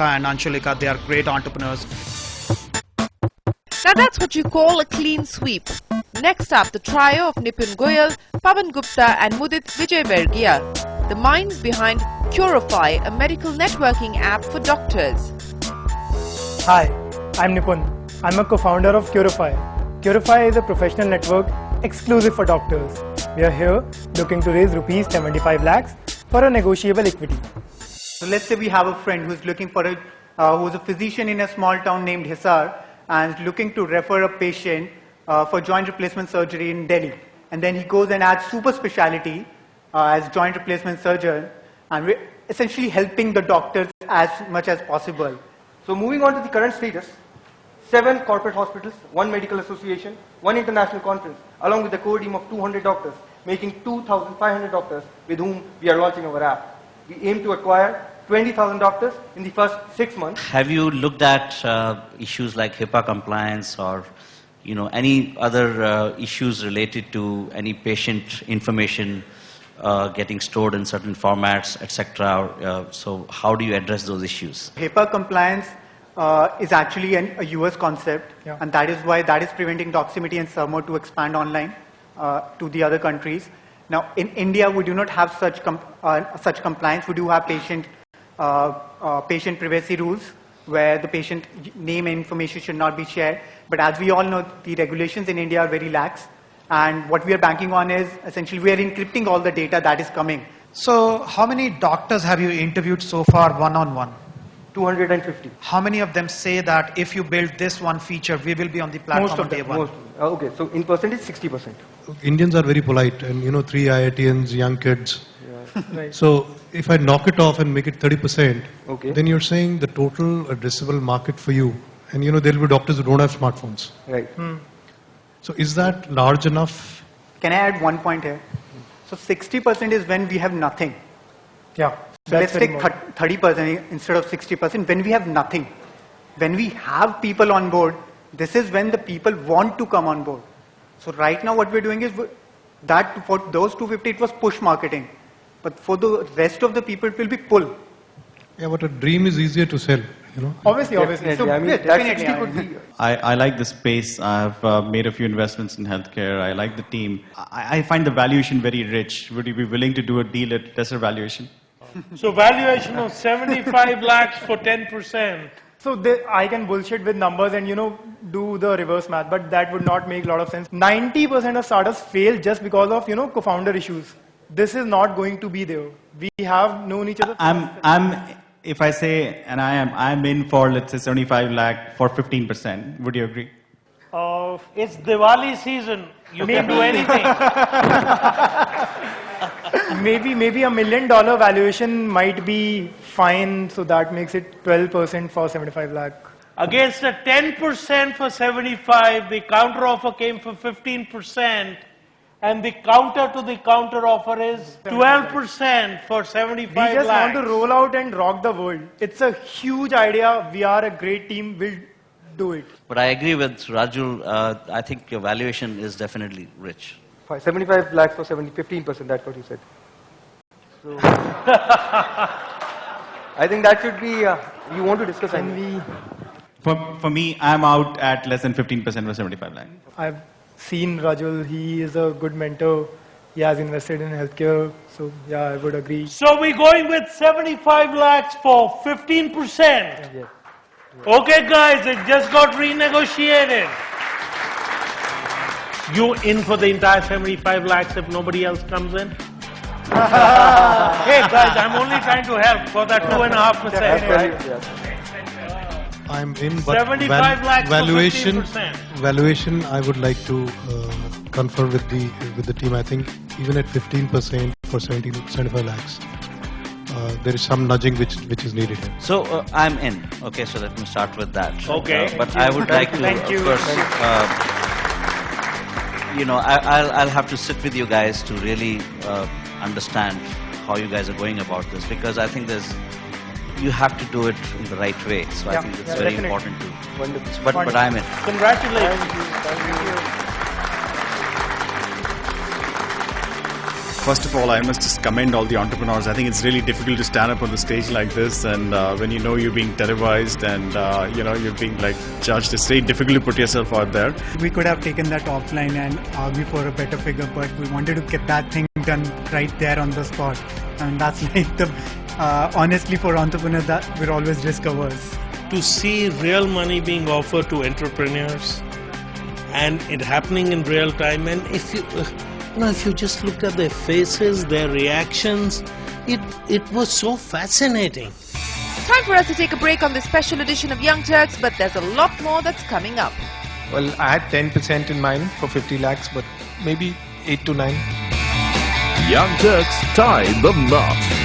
and Anshulika, they are great entrepreneurs. Now that's what you call a clean sweep. Next up, the trio of Nipun Goyal, Pavan Gupta and Mudit Vijayvergia, the minds behind Curofy, a medical networking app for doctors. Hi, I'm Nipun. I'm a co-founder of Curofy. Curofy is a professional network exclusive for doctors. We are here looking to raise rupees 75 lakhs for a negotiable equity. So let's say we have a friend who's looking for who's a physician in a small town named Hisar and is looking to refer a patient for joint replacement surgery in Delhi. And then he goes and adds super speciality as joint replacement surgeon, and we're essentially helping the doctors as much as possible. So moving on to the current status, 7 corporate hospitals, 1 medical association, 1 international conference, along with a core team of 200 doctors, making 2,500 doctors with whom we are launching our app. We aim to acquire 20,000 doctors in the first 6 months. Have you looked at issues like HIPAA compliance or any other issues related to any patient information getting stored in certain formats, etc.? So how do you address those issues? HIPAA compliance is actually a US concept, and that is why that is preventing Doximity and Sermo to expand online to the other countries. Now, in India, we do not have such compliance. We do have patient privacy rules, where the patient name and information should not be shared. But as we all know, the regulations in India are very lax. And what we are banking on is essentially we are encrypting all the data that is coming. So how many doctors have you interviewed so far one-on-one? 250. How many of them say that if you build this one feature, we will be on the platform on day one? Okay, so in percentage, 60%. Indians are very polite, and 3 IITians, young kids. Yeah. Right. So if I knock it off and make it 30%, okay, then you're saying the total addressable market for you, and there will be doctors who don't have smartphones. Right. So is that large enough? Can I add one point here? So 60% is when we have nothing. Yeah. So let's take 30% instead of 60% when we have nothing. When we have people on board, this is when the people want to come on board. So right now what we're doing is that for those 250 it was push marketing. But for the rest of the people it will be pull. Yeah, but a dream is easier to sell, Obviously. So, I mean, yeah, that definitely 60 could be. I like the space. I've made a few investments in healthcare. I like the team. I find the valuation very rich. Would you be willing to do a deal at lesser valuation? So valuation of 75 lakhs for 10%. So I can bullshit with numbers and do the reverse math, but that would not make a lot of sense. 90% of startups fail just because of co-founder issues. This is not going to be there. We have known each other. If I say, and I'm in for, let's say, 75 lakh for 15%. Would you agree? It's Diwali season. You can do anything. Maybe $1 million valuation might be fine, so that makes it 12% for 75 lakh. Against a 10% for 75, the counter offer came for 15%, and the counter to the counter offer is 12% for 75 lakhs. We just want to roll out and rock the world. It's a huge idea. We are a great team. We'll do it. But I agree with Raju. I think your valuation is definitely rich. 75 lakhs for 15%, that's what you said. So, I think that should be, you want to discuss. For me, I'm out at less than 15% for 75 lakh. I've seen Rajul, he is a good mentor. He has invested in healthcare, so yeah, I would agree. So we're going with 75 lakhs for 15%. Yeah. Okay guys, it just got renegotiated. You in for the entire 75 lakhs if nobody else comes in? Hey guys, I'm only trying to help for that 2.5%. I'm in, but 75 lakhs valuation, for 15%. valuation, I would like to confer with the team. I think even at 15% for 75 lakhs, there is some nudging which is needed here. So I'm in. Okay, so let me start with that. Okay. But I would like to, of course, I'll have to sit with you guys to really understand how you guys are going about this, because I think you have to do it in the right way. So I think it's very important to. But I'm in. Congratulations. Thank you. First of all, I must just commend all the entrepreneurs. I think it's really difficult to stand up on the stage like this, and when you know you're being televised and you're being like judged, it's very difficult to put yourself out there. We could have taken that offline and argue for a better figure, but we wanted to get that thing done right there on the spot. And that's like the honestly, for entrepreneurs, that we're always risk averse. To see real money being offered to entrepreneurs and it happening in real time, and if you just look at their faces, their reactions, it was so fascinating. Time for us to take a break on this special edition of Young Turks, but there's a lot more that's coming up. Well, I had 10% in mind for 50 lakhs, but maybe 8 to 9. Young Turks tie the knot.